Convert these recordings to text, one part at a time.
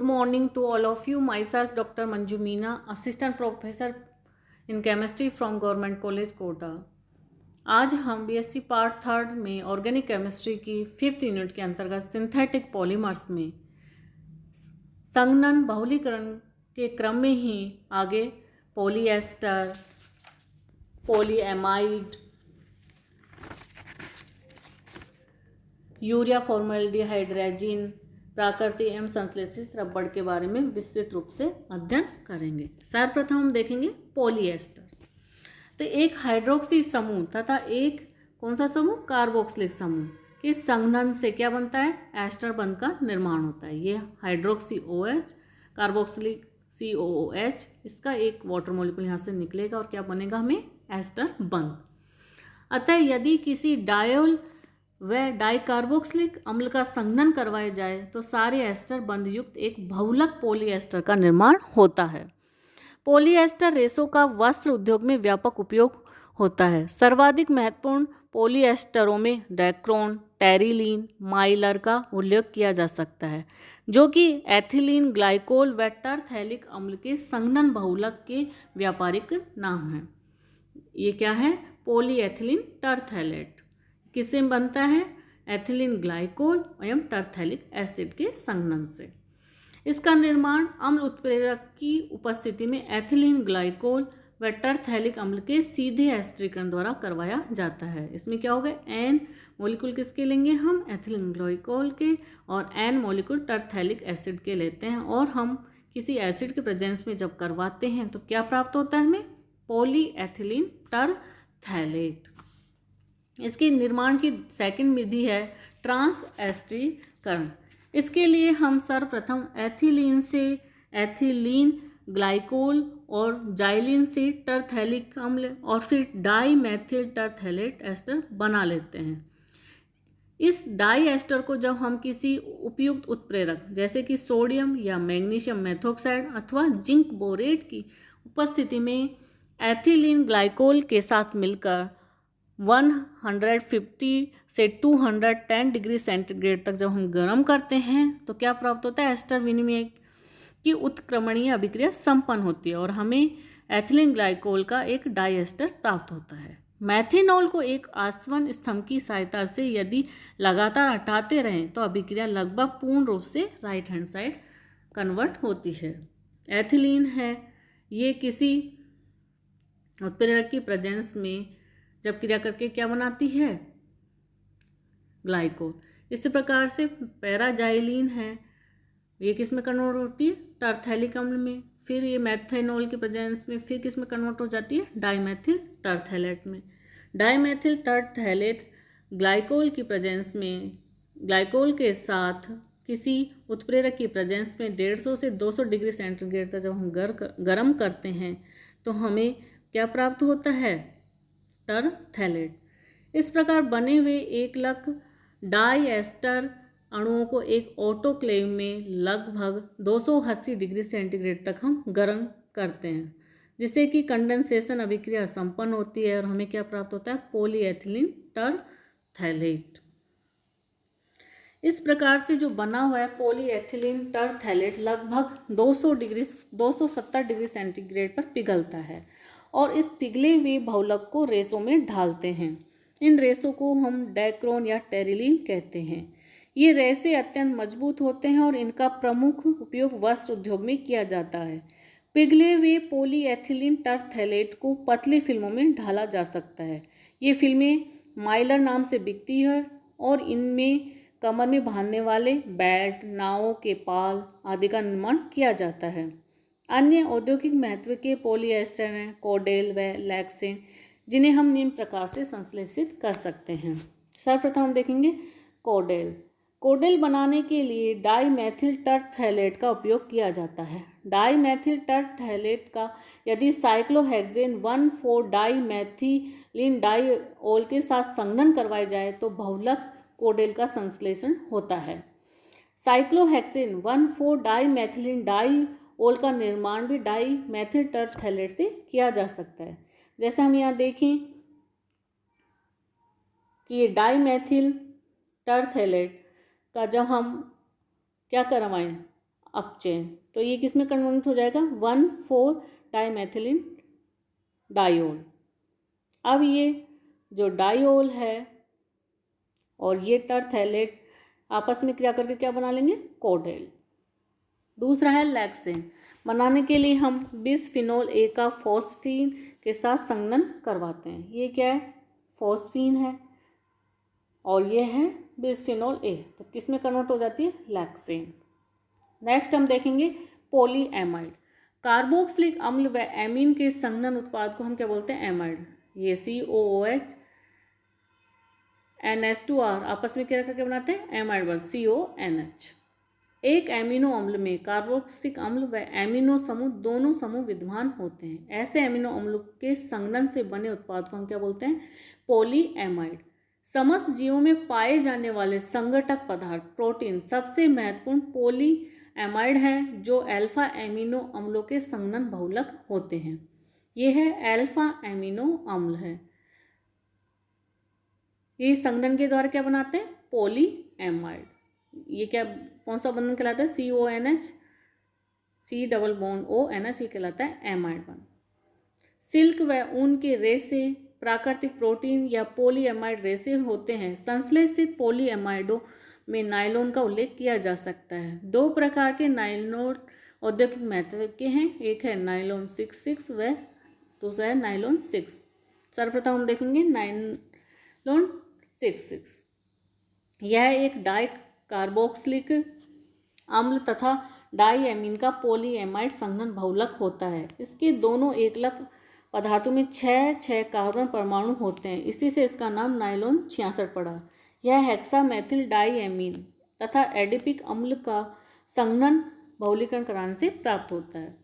Good morning to all of you. Myself, Dr. Manju Meena, Assistant Professor in Chemistry from Government College, Kota. आज हम BSc part third में organic chemistry की 5th unit के अंतर्गत synthetic polymers में संघनन बहुलीकरण के क्रम में ही आगे polyester, polyamide, urea formaldehyde resin, प्राकृतिक एवं संश्लेषित रबड़ के बारे में विस्तृत रूप से अध्ययन करेंगे। सर्वप्रथम हम देखेंगे पॉलीएस्टर। तो एक हाइड्रोक्सी समूह तथा एक कौन सा समूह, कार्बोक्सिलिक समूह के संघनन से क्या बनता है, एस्टर बंध का निर्माण होता है। ये हाइड्रोक्सी OH, कार्बोक्सिलिक COOH, इसका एक वाटर मॉलिक्यूल यहाँ से निकलेगा और क्या बनेगा, हमें एस्टर बंध। अतः यदि किसी डायोल व डाइकार्बोक्सिलिक अम्ल का संघनन करवाया जाए तो सारे एस्टर बंध युक्त एक बहुलक पॉलीएस्टर का निर्माण होता है। पॉलीएस्टर रेशों का वस्त्र उद्योग में व्यापक उपयोग होता है। सर्वाधिक महत्वपूर्ण पॉलीएस्टरों में डैक्रोन, टेरिलीन, माइलर का उल्लेख किया जा सकता है, जो कि एथिलीन ग्लाइकोल व टरथैलिक अम्ल के संघनन बहुलक के व्यापारिक नाम हैं। ये क्या है, पॉलीएथिलीन टरथैलेट किससे बनता है, एथिलीन ग्लाइकोल एवं टरथैलिक एसिड के संघनन से। इसका निर्माण अम्ल उत्प्रेरक की उपस्थिति में एथिलीन ग्लाइकोल व टरथैलिक अम्ल के सीधे एस्टरीकरण द्वारा करवाया जाता है। इसमें क्या होगा, एन मॉलिक्यूल किसके लेंगे हम, एथिलीन ग्लाइकोल के, और एन मॉलिक्यूल टरथैलिक एसिड के लेते हैं, और हम किसी एसिड के प्रेजेंस में जब करवाते हैं तो क्या प्राप्त होता है हमें, पॉलीएथिलीन टरथैलेट। इसके निर्माण की सेकंड विधि है ट्रांस एस्टरीकरण। इसके लिए हम सर्वप्रथम एथिलीन से एथिलीन ग्लाइकोल और जाइलिन से टरथैलिक अम्ल और फिर डाई मैथिल टरथैलेट एस्टर बना लेते हैं। इस डाई एस्टर को जब हम किसी उपयुक्त उत्प्रेरक जैसे कि सोडियम या मैग्नीशियम मेथोक्साइड अथवा जिंक बोरेट की उपस्थिति में एथिलीन ग्लाइकोल के साथ मिलकर 150 से 210 डिग्री सेंटीग्रेड तक जब हम गर्म करते हैं तो क्या प्राप्त होता है, एस्टर विनिमय की उत्क्रमणीय अभिक्रिया संपन्न होती है और हमें एथिलीन ग्लाइकोल का एक डाई एस्टर प्राप्त होता है। मैथेनॉल को एक आसवन स्तंभ की सहायता से यदि लगातार हटाते रहें तो अभिक्रिया लगभग पूर्ण रूप से राइट हैंड साइड कन्वर्ट होती है। एथिलीन है, ये किसी उत्प्रेरक की प्रेजेंस में जब क्रिया करके क्या बनाती है, ग्लाइकोल। इसी प्रकार से पैराजाइलिन है, ये किस में कन्वर्ट होती है, टरथैलिक अम्ल में। फिर ये मैथेनॉल के प्रेजेंस में फिर किस में कन्वर्ट हो जाती है, डाईमेथिल टरथैलेट में। डाईमेथिल टरथैलेट ग्लाइकोल की प्रेजेंस में ग्लाइकोल के साथ किसी उत्प्रेरक की प्रेजेंस में 150 से 200 डिग्री सेंटीग्रेड तक जब हम गर्म करते हैं तो हमें क्या प्राप्त होता है, टरथैलेट। इस प्रकार बने हुए एकलक डाई एस्टर अणुओं को एक ऑटोक्लेव में लगभग 280 डिग्री सेंटीग्रेड तक हम गर्म करते हैं, जिससे कि कंडेंसेशन अभिक्रिया संपन्न होती है और हमें क्या प्राप्त होता है, पॉलीएथिलीन टरथैलेट। इस प्रकार से जो बना हुआ है पॉलीएथिलीन टरथैलेट लगभग 270 डिग्री सेंटीग्रेड पर पिघलता है और इस पिघले हुए बहुलक को रेसों में ढालते हैं। इन रेसों को हम डैक्रोन या टेरिलीन कहते हैं। ये रेसे अत्यंत मजबूत होते हैं और इनका प्रमुख उपयोग वस्त्र उद्योग में किया जाता है। पिघले हुए पॉलीएथिलीन टरथैलेट को पतली फिल्मों में ढाला जा सकता है। ये फिल्में माइलर नाम से बिकती है और इनमें कमर में बांधने वाले बेल्ट, नावों के पाल आदि का निर्माण किया जाता है। अन्य औद्योगिक महत्व के पॉलीएस्टर हैं कोडेल व लैक्सेन, जिन्हें हम निम्न प्रकार से संश्लेषित कर सकते हैं। सर्वप्रथम हम देखेंगे कोडेल। कोडेल बनाने के लिए डाईमेथिल टरथैलेट का उपयोग किया जाता है। डाईमेथिल टरथैलेट का यदि साइक्लोहेक्सेन 1,4-डाईमेथिलीन डाइऑल के साथ संघनन करवाया जाए तो बहुलक कोडेल का संश्लेषण होता है। साइक्लोहेक्सेन 1,4-डाईमेथिलीन डाइऑल का निर्माण भी डाईमेथिल टरथैलेट से किया जा सकता है। जैसे हम यहाँ देखें कि ये डाईमेथिल टरथैलेट का जब हम क्या करवाएं, अपचयन। तो ये किस में कन्वर्ट हो जाएगा 1,4-डाइमेथिलीन डायोल। अब ये जो डायोल है और ये टरथैलेट आपस में क्रिया करके क्या बना लेंगे कोडेल। दूसरा है लैक्सेन। बनाने के लिए हम बिसफिनोल ए का फॉस्फीन के साथ संघनन करवाते हैं। ये क्या है फॉस्फीन है और ये है बिसफिनोल ए, तो किस में कन्वर्ट हो जाती है लैक्सेन। नेक्स्ट हम देखेंगे पॉलीएमाइड। कार्बोक्सिलिक अम्ल व एमीन के संघनन उत्पाद को हम क्या बोलते हैं एमाइड। ये COOH NH2R आपस में क्या करके बनाते हैं एमाइड बन CONH। एक एमिनो अम्ल में कार्बोक्सिलिक अम्ल व एमिनो समूह दोनों समूह विद्यमान होते हैं। ऐसे एमिनो अम्लों के संघनन से बने उत्पाद को हम क्या बोलते हैं पॉलीएमाइड। समस्त जीवों में पाए जाने वाले संघटक पदार्थ प्रोटीन सबसे महत्वपूर्ण पॉलीएमाइड है जो अल्फा एमिनो अम्लों के संघनन बहुलक होते हैं। ये है अल्फा एमिनो अम्ल है, ये संघनन के द्वारा क्या बनाते हैं पॉलीएमाइड। ये क्या कौन सा बंधन कहलाता है CONH C⋯ONH, ये कहलाता है एमाइड बंधन। सिल्क व ऊन के रेसे प्राकृतिक प्रोटीन या पॉलीएमाइड रेसे होते हैं। संश्लेषित पॉलीएमाइडों में नायलॉन का उल्लेख किया जा सकता है। दो प्रकार के नायलॉन औद्योगिक महत्व के हैं, एक है नायलॉन 66 व दूसरा है नायलॉन 6। सर्वप्रथम हम देखेंगे नायलॉन 66। यह एक डाई कार्बोक्सिलिक अम्ल तथा डाईएमीन का पॉलीएमाइड संघनन बहुलक होता है। इसके दोनों एकलक पदार्थों में 6 कार्बन परमाणु होते हैं, इसी से इसका नाम नायलॉन 66 पड़ा। यह हेक्सामेथिल डाईएमीन तथा एडिपिक अम्ल का संघनन बहुलीकरण कराने से प्राप्त होता है।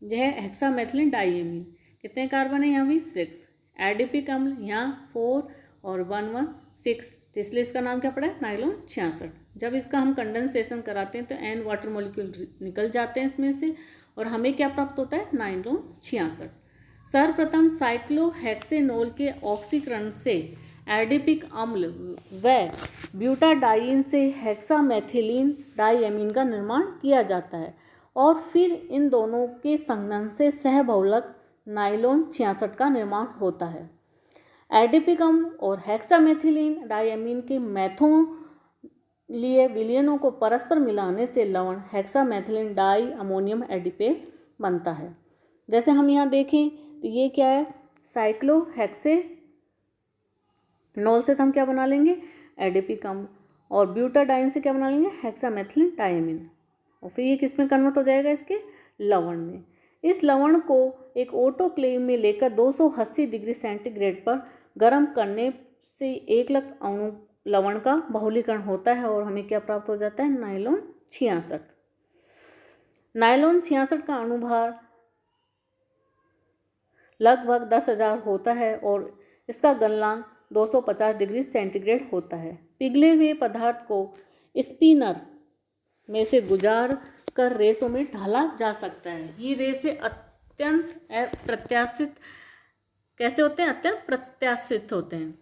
यह हेक्सामेथिलिन डाईएमीन कितने कार्बन है यहाँ भी 6, एडिपिक अम्ल यहाँ 4 और 1 6, तो इसलिए इसका नाम क्या पड़ा है नायलॉन 66। जब इसका हम कंडेंसेशन कराते हैं तो N वाटर मॉलिक्यूल निकल जाते हैं इसमें से और हमें क्या प्राप्त होता है नायलॉन 66। सर्वप्रथम साइक्लोहेक्सेनोल के ऑक्सीकरण से एडिपिक अम्ल व ब्यूटाडाइन से हेक्सामेथिलीन डाईएमीन का निर्माण किया जाता है और फिर इन दोनों के संघनन से सहबहुलक नायलॉन 66 का निर्माण होता है। एडिपिक अम्ल और हेक्सामेथिलीन डाईएमीन के मैथों लिए विलयनों को परस्पर मिलाने से लवण हेक्सामेथिलीन डाई अमोनियम एडिपेट बनता है। जैसे हम यहाँ देखें तो ये क्या है साइक्लोहेक्सेनोल से हम क्या बना लेंगे एडिपिक अम्ल और ब्यूटाडाइन से क्या बना लेंगे हेक्सामेथिलीन डाईएमीन और फिर ये किस में कन्वर्ट हो जाएगा इसके लवण में। इस लवण को एक ऑटोक्लेव में लेकर 280 डिग्री सेंटीग्रेड पर गर्म करने से एकलक अणु लवण का बहुलीकरण होता है और हमें क्या प्राप्त हो जाता है नायलॉन 66। नायलॉन 66 का अणुभार लगभग 10,000 होता है और इसका गलनांक 250 डिग्री सेंटीग्रेड होता है। पिघले हुए पदार्थ को स्पिनर में से गुजार कर रेसों में ढाला जा सकता है। ये रेसे अत्यंत प्रत्याशित कैसे होते हैं अत्यंत प्रत्याशित होते हैं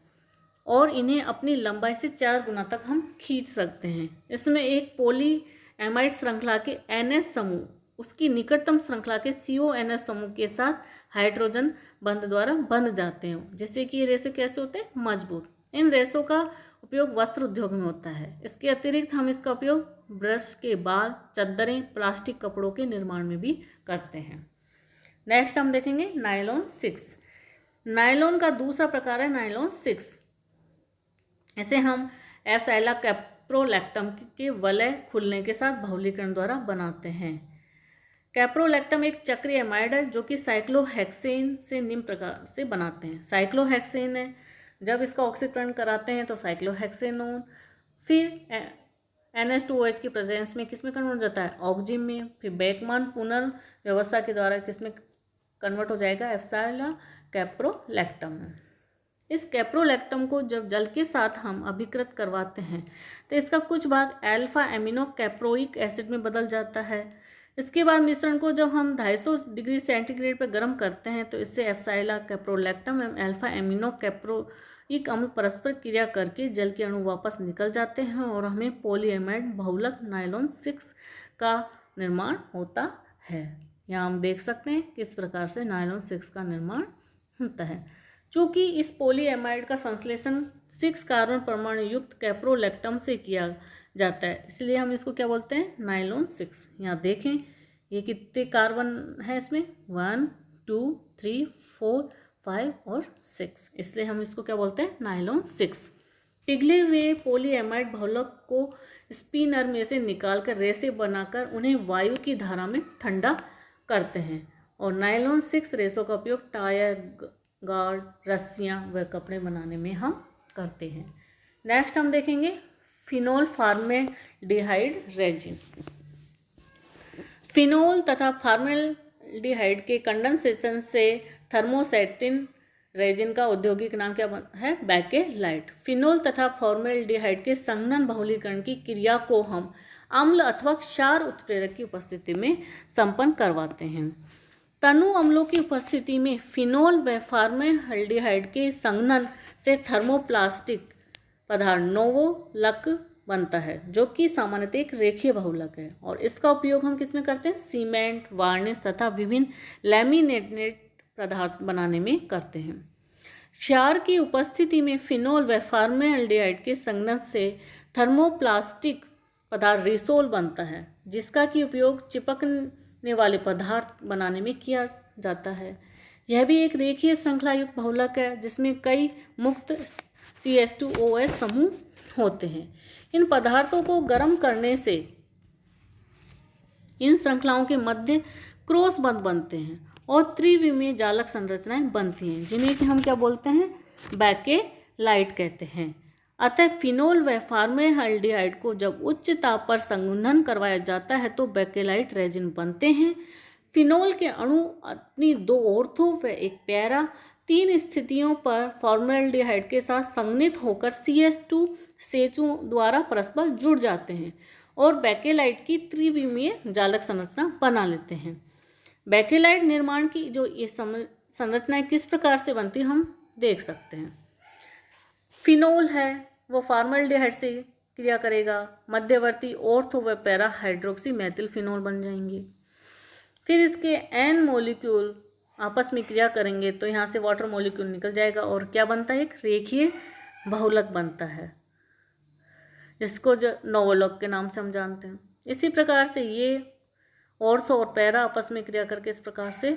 और इन्हें अपनी लंबाई से 4 गुना तक हम खींच सकते हैं। इसमें एक पॉलीएमाइड श्रृंखला के NH समूह उसकी निकटतम श्रृंखला के CONH समूह के साथ हाइड्रोजन बंध द्वारा बंध जाते हैं, जिससे कि ये रेसे कैसे होते हैं मजबूत। इन रेसों का उपयोग वस्त्र उद्योग में होता है। इसके अतिरिक्त हम इसका उपयोग ब्रश के बाल, चद्दरें, प्लास्टिक कपड़ों के निर्माण में भी करते हैं। नेक्स्ट हम देखेंगे नायलॉन 6। नायलॉन का दूसरा प्रकार है नायलॉन 6। इसे हम एफसाइला कैप्रोलैक्टम के वलय खुलने के साथ बहुलीकरण द्वारा बनाते हैं। कैप्रोलैक्टम एक चक्रीय एमाइड है जो कि साइक्लोहेक्सेन से निम्न प्रकार से बनाते हैं। साइक्लोहेक्सेन है, जब इसका ऑक्सीकरण कराते हैं तो साइक्लोहेक्सेनोन, फिर NH2OH की प्रेजेंस में किस में कन्वर्ट हो जाता है ऑक्जिन में, फिर बेकमान पुनर्व्यवस्था के द्वारा किस में कन्वर्ट हो जाएगा एफसाइला कैप्रोलैक्टम। इस कैप्रोलैक्टम को जब जल के साथ हम अभिकृत करवाते हैं तो इसका कुछ भाग अल्फा एमिनो कैप्रोइक एसिड में बदल जाता है। इसके बाद मिश्रण को जब हम 250 डिग्री सेंटीग्रेड पर गर्म करते हैं तो इससे एफसाइला कैप्रोलैक्टम एवं अल्फा एमिनो कैप्रोइक अम्ल परस्पर क्रिया करके जल के अणु वापस निकल जाते हैं और हमें पॉलीएमाइड बहुलक नायलॉन 6 का निर्माण होता है। यहाँ हम देख सकते हैं किस प्रकार से नायलॉन 6 का निर्माण होता है। चूँकि इस पॉलीएमाइड का संश्लेषण 6 कार्बन परमाणु युक्त कैप्रोलैक्टम से किया जाता है, इसलिए हम इसको क्या बोलते हैं, नायलॉन 6। यहाँ देखें ये कितने कार्बन है इसमें, 1 2 3 4 5 और 6, इसलिए हम इसको क्या बोलते हैं, नायलॉन 6। पिघले हुए पॉलीएमाइड बहुलक को स्पिनर में से निकालकर रेसे बनाकर उन्हें वायु की धारा में ठंडा करते हैं और नायलॉन 6 रेसों का उपयोग टायर, गार्ड, रस्सियाँ व कपड़े बनाने में हम करते हैं। नेक्स्ट हम देखेंगे फिनोल फॉर्मेल्डिहाइड रेजिन। फिनोल तथा फॉर्मेल्डिहाइड के कंडेंसेशन से थर्मोसेटिन रेजिन का औद्योगिक नाम क्या है, बेकेलाइट। फिनोल तथा फॉर्मेल्डिहाइड के संघनन बहुलीकरण की क्रिया को हम अम्ल अथवा क्षार उत्प्रेरक की उपस्थिति में संपन्न करवाते हैं। तनु अम्लों की उपस्थिति में फिनोल व फॉर्मेल्डिहाइड के संघनन से थर्मोप्लास्टिक पदार्थ नोवोलक बनता है, जो कि सामान्यतः एक रेखीय बहुलक है और इसका उपयोग हम किस में करते हैं, सीमेंट, वार्निश तथा विभिन्न लैमिनेटेड पदार्थ बनाने में करते हैं। क्षार की उपस्थिति में फिनोल व फॉर्मेल्डिहाइड के संघनन से थर्मोप्लास्टिक पदार्थ रिसोल बनता है, जिसका की उपयोग चिपकने वाले पदार्थ बनाने में किया जाता है। यह भी एक रेखीय श्रृंखला युक्त बहुलक है जिसमें कई मुक्त CH2OH समूह होते हैं। इन पदार्थों को गर्म करने से इन श्रृंखलाओं के मध्य क्रॉस बंध बनते हैं और त्रिविमीय जालक संरचनाएं बनती हैं, जिन्हें कि हम क्या बोलते हैं, बेकेलाइट कहते हैं। अतः फिनोल व फॉर्मेल्डिहाइड को जब उच्च ताप पर संघनन करवाया जाता है तो बेकेलाइट रेजिन बनते हैं। फिनोल के अणु अपनी 2 ऑर्थो व एक पैरा 3 स्थितियों पर फॉर्मेल्डिहाइड के साथ संघनित होकर CH2 सेचुओं द्वारा परस्पर जुड़ जाते हैं और बेकेलाइट की त्रिविमीय जालक संरचना बना लेते हैं। बेकेलाइट निर्माण की जो ये संरचनाएं किस प्रकार से बनती है हम देख सकते हैं। फिनोल है वो फॉर्मेल्डिहाइड से क्रिया करेगा, मध्यवर्ती ऑर्थो व पैरा हाइड्रोक्सी मेथिल फिनोल बन जाएंगे। फिर इसके N मॉलिक्यूल आपस में क्रिया करेंगे तो यहाँ से वाटर मॉलिक्यूल निकल जाएगा और क्या बनता है, एक रेखीय बहुलक बनता है, जिसको जो नोवोलक के नाम से हम जानते हैं। इसी प्रकार से ये ऑर्थो और पैरा आपस में क्रिया करके इस प्रकार से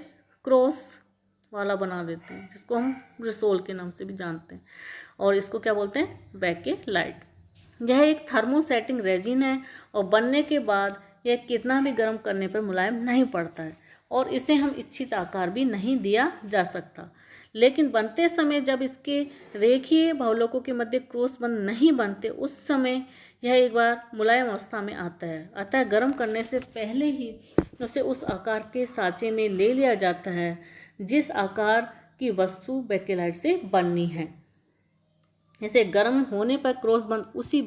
क्रॉस वाला बना देते हैं, जिसको हम रिसोल के नाम से भी जानते हैं और इसको क्या बोलते हैं, बेकेलाइट। यह एक थर्मोसेटिंग रेजिन है और बनने के बाद यह कितना भी गर्म करने पर मुलायम नहीं पड़ता है और इसे हम इच्छित आकार भी नहीं दिया जा सकता। लेकिन बनते समय जब इसके रेखीय बहुलकों के मध्य क्रॉस बंध नहीं बनते उस समय यह एक बार मुलायम अवस्था में आता है। अतः गर्म करने से पहले ही उसे उस आकार के साँचे में ले लिया जाता है जिस आकार की वस्तु बेकेलाइट से बननी है। इसे गर्म होने पर क्रॉस बंध उसी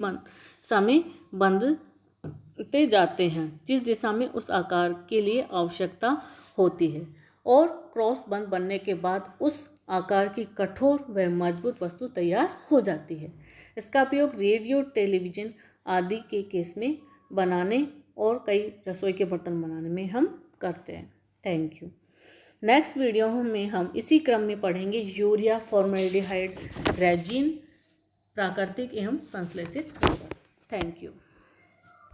समय बंधते जाते हैं जिस दिशा में उस आकार के लिए आवश्यकता होती है और क्रॉस बंध बनने के बाद उस आकार की कठोर व मजबूत वस्तु तैयार हो जाती है। इसका उपयोग रेडियो, टेलीविज़न आदि के केस में बनाने और कई रसोई के बर्तन बनाने में हम करते हैं। Thank you. नेक्स्ट वीडियो में हम इसी क्रम में पढ़ेंगे यूरिया फॉर्मेल्डिहाइड रेजिन प्राकृतिक एवं संश्लेषित। Thank you.